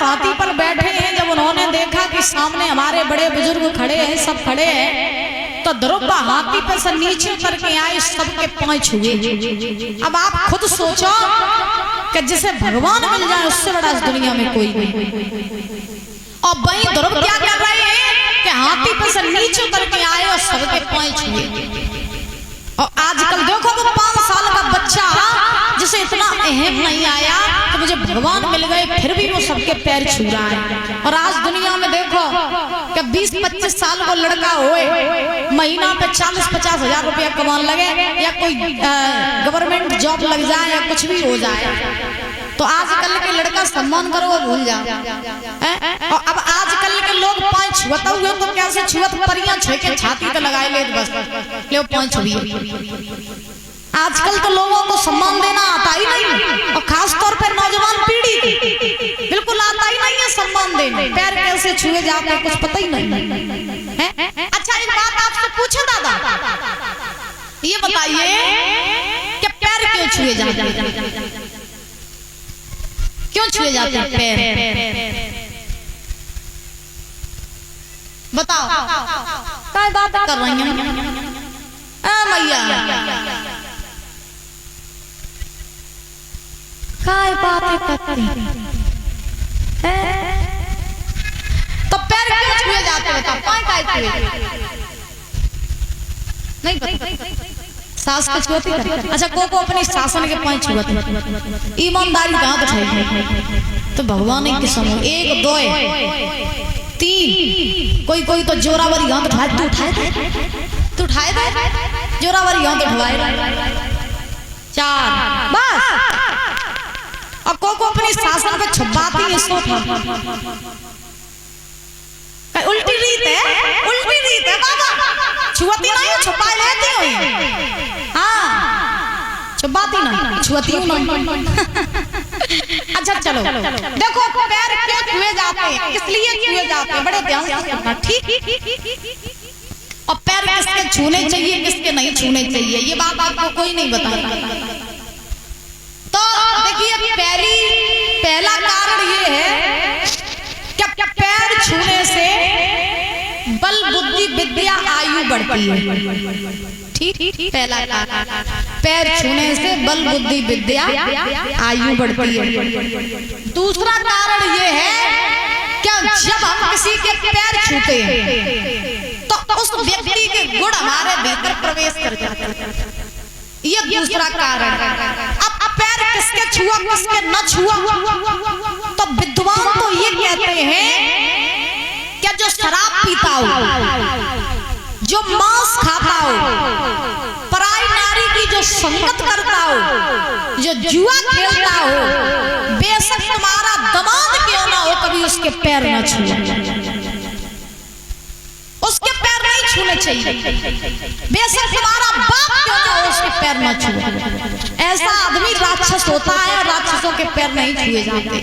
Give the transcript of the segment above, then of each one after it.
हाथी पर बैठे हैं, जब उन्होंने देखा कि सामने हमारे बड़े बुजुर्ग खड़े हैं, सब खड़े हैं, तो ध्रुव हाथी पर से नीचे करके आए, सबके पांव छुए। अब आप खुद सोचो कि जिसे भगवान मिल जाए उससे बड़ा इस दुनिया में कोई नहीं। और वही ध्रुव क्या कर रहे हैं कि हाथी पर से नीचे करके आए और सबके पांव छुए। और आजकल देखो वो 5 साल का बच्चा जिसे इतना अहम नहीं आया कि मुझे भगवान मिल गए, फिर भी वो सबके पैर छू रहा है। और आज दुनिया में देखो कि 20-25 साल को लड़का होए, महीना पे 40-50 हजार रुपया कमाने लगे, या कोई गवर्नमेंट जॉब लग जाए या कुछ भी हो जाए, तो आजकल के लड़का सम्मान करो वो भूल जाओ। और अब आजकल के लोग पांव छुअता हुए तो कैसे छुअत, परियां छुए के छाती पे लगाए ले बस ले पांव छुइए। आजकल तो लोगों को सम्मान देना आता ही नहीं, और खास तौर पर नौजवान पीढ़ी बिल्कुल आता ही नहीं है सम्मान देना। पैर कैसे छुए जाते हैं कुछ पता ही नहीं है। अच्छा एक बात आपसे पूछे दादा, ये बताइए कि पैर क्यों छुए जाते हैं? क्यों छुए जाते हैं पैर? बताओ, क्या बात कर रही हैं मैया? काय बातें करती हैं? तो पैर क्यों छुए जाते हैं? बताओ, काय छुए? नहीं पता। सास को छुअती कर। अच्छा को अपनी सासन के पांव छुअती, ईमानदारी कहाँ उठाई? तो भगवान की समझ 1 2 3, कोई तो जोरावरी हाथ उठाए, तू उठाए दे जोरावरी हाथ उठवाए 4 बस। और को अपनी सासन को छुपाती है, सो उल्टी रीत है बाबा, छुआती नहीं, छुपा लेती हुई। हाँ छुपाती नहीं, छुआती नहीं। अच्छा चलो देखो पैर क्यों छुए जाते हैं, किस लिए छुए जाते हैं, बड़े ध्यान से सुनना, ठीक? और पैर किसके छूने चाहिए, किसके नहीं छूने चाहिए, ये बात आपको कोई नहीं बताता। तो देखिए पहला कारण ये है कि पैर छूने से बल बुद्धि विद्या आयु बढ़ती है। ठीक, पहला कारण पैर छूने से बल बुद्धि विद्या आयु बढ़ती है। दूसरा कारण ये है कि जब हम किसी के पैर छूते हैं तो उस व्यक्ति के गुण हमारे भीतर प्रवेश कर जाते हैं, ये दूसरा कारण है। अब पैर किसके छुआ किसके न छुआ, तो विद्वान तो ये कहते हैं कि जो शराब पीता हो, जो मांस खाता हो, पराई नारी की जो संगत करता हो, जो जुआ खेलता हो, बेशक तुम्हारा दमाद क्यों ना हो, कभी उसके पैर न छुए, उसके पैर नहीं छूने चाहिए। बेशक तुम्हारा बाप क्यों ना हो, उसके पैर न छुए। ऐसा आदमी राक्षस होता है, राक्षसों के पैर नहीं छुए जाते।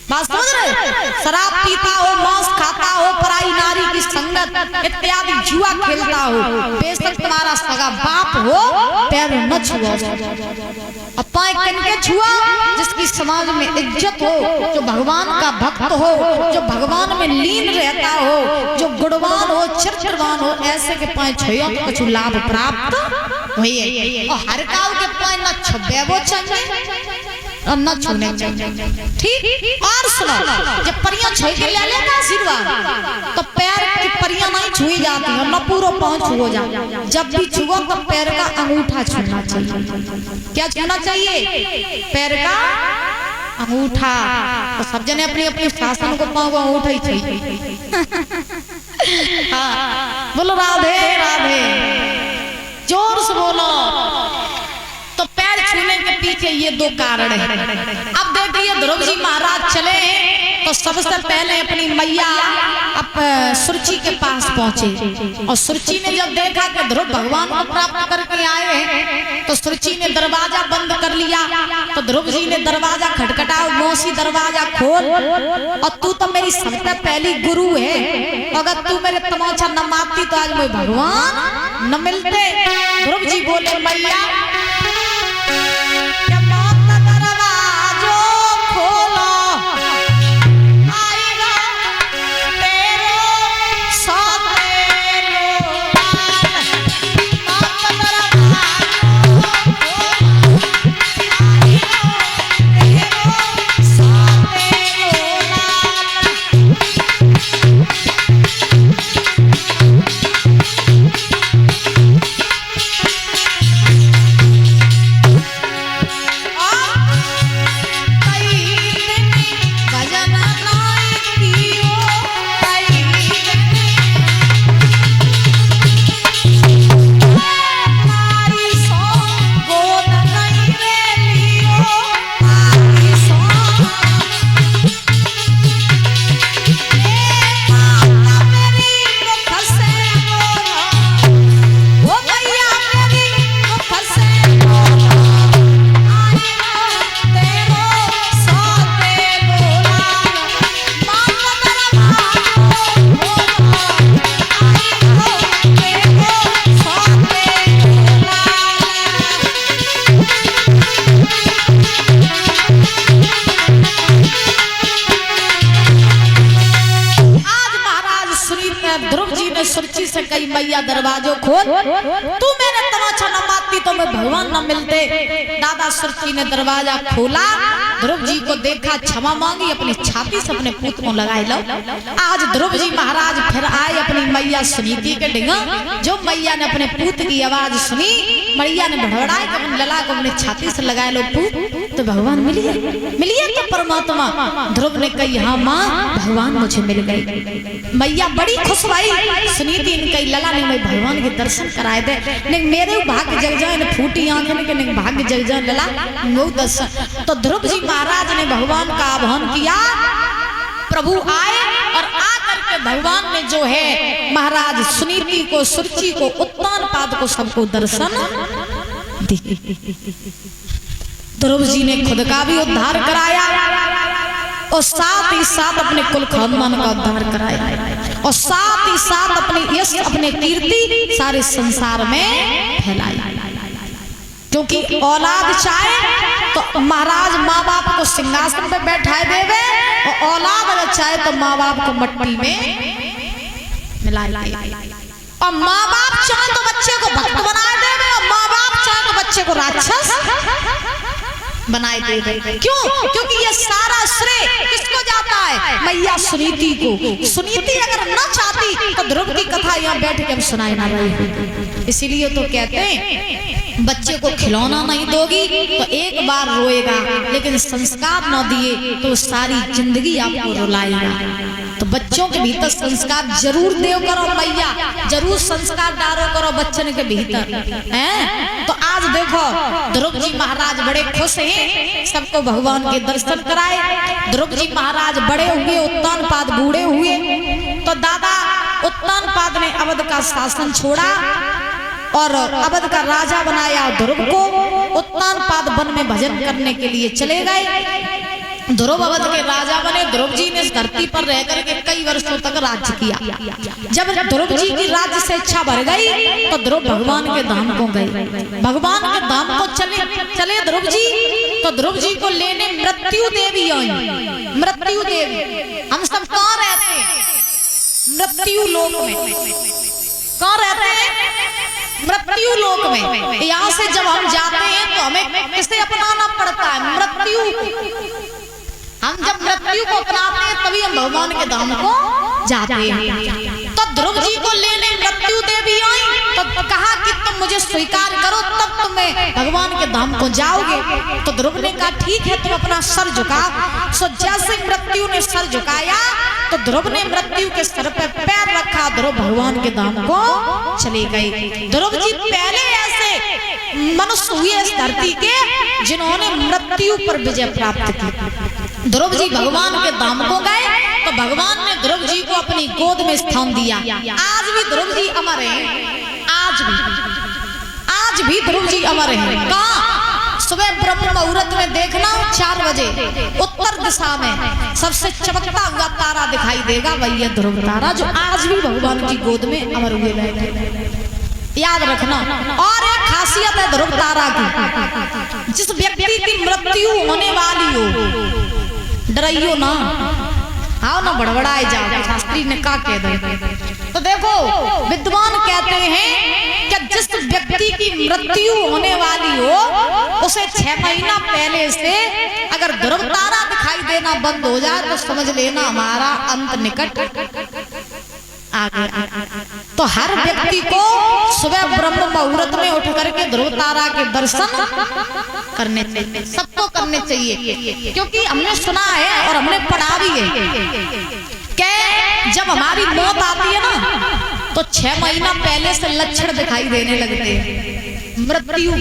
बात समझ रहे? शराब पीता हो, मांस खाता हो, पराई नारी की संगत इत्यादि जुआ खेलता हो, बेशक तुम्हारा सगा बाप हो, पैर न छुओ। अपा किनके छुआ? जिसकी समाज में इज्जत हो, जो भगवान का भक्त हो, जो भगवान में लीन रहता हो, जो गुणवान हो, चरित्रवान हो, ऐसे के पांव छुओ तो कुछ लाभ प्राप्त हुए। और हर काल के पांव न छुबे वो चाहिए और न छूने चाहिए। ठीक? और सुनो, जब परियां छुए के ले लेना आशीर्वाद, तो पैर की परियां नहीं छुई जाती है, न पूरा पांव छुओ जाता। जब भी छुओ तो पैर का अंगूठा छूना चाहिए। क्या छूना चाहिए? पैर का अंगूठा। तो सब जने अपनी अपनी शासन को पांव का अंगूठा ही चाहिए। हाँ बोलो राधे राधे, जोर से बोलो। तो पैर छूने के पीछे ये 2 कारण है। अब देखिए ध्रुव जी महाराज चले तो सबसे पहले अपनी मैया सुरुचि के पास पहुंचे, और सुरुचि ने जब देखा कि ध्रुव भगवान को प्राप्त करके आए हैं, तो सुरुचि ने दरवाजा बंद कर लिया। तो ध्रुव जी ने दरवाजा खटखटाओ, मौसी दरवाजा खोल, और तू तो मेरी सबसे पहली गुरु है, अगर तू मेरे तमाचा न मारती तो आज मैं भगवान न मिलते। ध्रुव जी बोले मैया दरवाजो खोलो, सुरची से कही मैया दरवाजों खोल, तू मेरे तमाचा न मारती तो मैं भगवान न मिलते। दादा सुरची ने दरवाजा खोला, ध्रुव जी को देखा, क्षमा मांगी, अपनी छाती से अपने पूत को लगाए लो। आज ध्रुव जी महाराज फिर आए अपनी मैया सुनीति के डिंगा। जो मैया ने अपने पूत की आवाज सुनी, मैया ने भड़बड़ाए कि अपने लला को अपने छाती से लगाए लो पूत, तो भगवान मिलिए तो परमात्मा। ध्रुव ने कही हाँ माँ भगवान मुझे मिल गई। मैया बड़ी खुश भाई, सुनीति ने कही लला ने मैं भगवान के दर्शन कराए दे, नहीं मेरे भाग्य जग जाए, ने फूटी आंखें ने भाग्य जग जाए लला वो दर्शन। तो ध्रुव जी महाराज ने भगवान का आह्वान किया, प्रभु आए और आकर के भगवान ने जो है महाराज सुनीति को, सुरची को, उत्तानपाद को सबको दर्शन दिए। ध्रुव जी ने खुद का भी उद्धार कराया और साथ ही साथ अपने कुल खानदान का उद्धार कराया और साथ ही साथ अपनी यश, अपने कीर्ति सारे संसार में फैलाई। क्योंकि औलाद चाहे तो महाराज माँ बाप को सिंहासन पे बैठाए देवे और औलाद अगर चाहे तो माँ बाप को मट्टी में मिलाए। और माँ बाप चाहे तो बच्चे को भक्त बनाए देवे और माँ बाप चाहे तो बच्चे को राक्षस बनाए देवे। क्यों? क्योंकि ये सारा श्रेय किसको जाता है? मैया सुनीति को। सुनीति अगर न चाहती तो ध्रुव की कथा यहाँ बैठ के हम सुनाए ना रही। इसीलिए तो कहते हैं बच्चे को खिलौना नहीं दोगी तो एक बार रोएगा, लेकिन संस्कार न दिए तो सारी जिंदगी आपको रुलाएगा। तो बच्चों के भीतर संस्कार जरूर देव करो मैया, जरूर संस्कार डालो करो बच्चन के भीतर हैं। तो आज देखो ध्रुव जी महाराज बड़े खुश हैं, सबको भगवान के दर्शन कराए। ध्रुव जी महाराज बड़े हुए, उत्तानपाद बूढ़े हुए, तो दादा उत्तानपाद ने अवध का शासन छोड़ा और अवध का राजा बनाया ध्रुव को। उत्तानपाद वन में भजन करने के लिए चले गए। ध्रुव अवध के राजा बने। ध्रुव जी ने इस धरती पर रह करके कई वर्षों तक राज्य किया। जब ध्रुव जी की राज्य से इच्छा भर गई तो ध्रुव भगवान के धाम को गए। भगवान के धाम को चले ध्रुव जी, तो ध्रुव जी को लेने मृत्यु देवी आई। मृत्यु देवी, हम सब कहाँ रहते हैं? मृत्यु लोक में। कहाँ रहते हैं? मृत्यु लोक में। यहाँ से जब हम जाते हैं तो हमें किसे अपनाना पड़ता है? मृत्यु। हम जब मृत्यु को अपनाते हैं तभी हम भगवान के धाम को जाते हैं। तो ध्रुव जी को लेने मृत्यु देवी आई, तो कहा कि तुम मुझे स्वीकार करो तब तुम्हें भगवान के धाम को जाओगे। तो ध्रुव ने कहा ठीक है, तुम अपना सर झुकाओ। सो जैसे मृत्यु ने सर झुकाया तो ध्रुव ने मृत्यु के सर पे पैर रखा, ध्रुव भगवान के धाम को चले गए। ध्रुव जी पहले ऐसे मनुष्य हुए इस धरती के जिन्होंने मृत्यु पर विजय प्राप्त की। ध्रुव जी भगवान के धाम को गए तो भगवान ने ध्रुव जी को अपनी गोद में स्थान दिया। आज भी ध्रुव जी अमर हैं। आज भी ध्रुव जी अमर हैं। कहाँ? सुबह ब्रह्म मुहूर्त में देखना 4 बजे उत्तर दिशा में सबसे चमकता हुआ तारा दिखाई देगा, वही है ध्रुव तारा, जो आज भी भगवान की गोद में अमर हुए बैठे। याद रखना। और एक खासियत है ध्रुव तारा की, जिस व्यक्ति की मृत्यु होने वाली हो डराइयो ना, आओ ना बड़बड़ाए जाओ। शास्त्री ने कहा कह दे। तो देखो विद्वान कहते हैं कि जिस व्यक्ति की मृत्यु होने वाली हो उसे 6 महीना पहले से अगर ध्रुव तारा दिखाई देना बंद हो जाए तो समझ लेना हमारा अंत निकट आ गया। तो हर व्यक्ति को सुबह ब्रह्म मुहूर्त में उठ करके ध्रुव तारा के दर्शन करने चाहिए, सबको करने चाहिए। क्योंकि हमने सुना है और हमने पढ़ा भी है कि जब हमारी मौत आती है ना तो 6 महीना पहले से लक्षण दिखाई देने लगते हैं मृत्यु,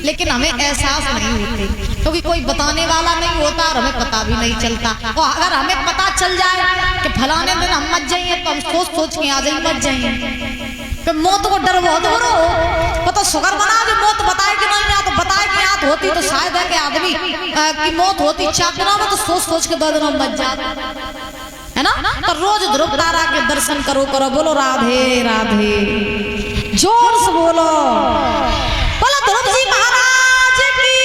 लेकिन हमें एहसास नहीं होते क्योंकि कोई बताने वाला नहीं होता और हमें पता भी नहीं चलता। और अगर हमें पता चल जाए कि फलाने दिन हम मर जाएंगे तो हम सोच के आ जाएंगे मर जाएंगे। तो मौत को डर बहुत हो रहा हो तो शुगर बना दे, मौत बताए कि नहीं, या तो बताए कि याद होती तो शायद है कि आदमी की मौत होती 4 दिनों में, तो सोच के 2 दिनों में मर जाता है ना। तो रोज ध्रुव तारा के दर्शन करो। बोलो राधे राधे, जोर से बोलो ध्रुव जी महाराज की,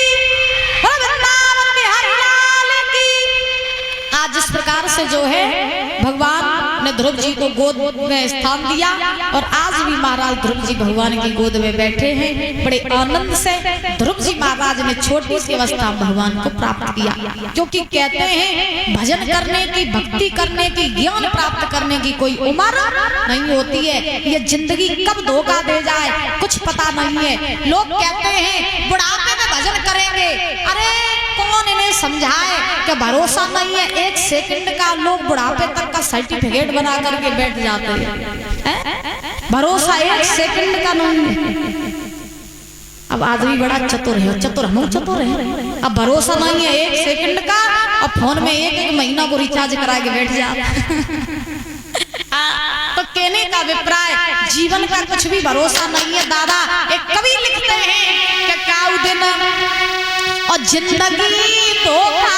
वृंदावन बिहारी लाल की। आज जिस प्रकार से जो है भगवान ने ध्रुव जी को गोद में स्थान दिया और आज भी महाराज ध्रुव जी भगवान की गोद में बैठे हैं। बड़े आनंद से ध्रुव जी महाराज ने छोटी सी अवस्था भगवान को प्राप्त किया, क्योंकि कहते हैं भजन करने की, भक्ति करने की, ज्ञान प्राप्त करने की कोई उम्र नहीं होती है। ये जिंदगी कब धोखा दे जाए कुछ पता नहीं है। लोग कहते हैं बुढ़ापे में भजन करेंगे, अरे कौन इन्हें समझाए कि भरोसा नहीं है। एक सेकंड का लोग बुढ़ापे तक का सर्टिफिकेट बना करके बैठ जाते हैं। भरोसा एक सेकंड का नहीं है। अब आदमी बड़ा चतुर है, हम चतुर है। अब भरोसा नहीं है एक सेकंड का, और फोन में एक महीना को रिचार्ज करा के बैठ जाता। तो कहने का अभिप्राय जीवन का कुछ भी भरोसा नहीं है। दादा एक कवि लिखते हैं कि क्या दिन और जिंदगी धोखा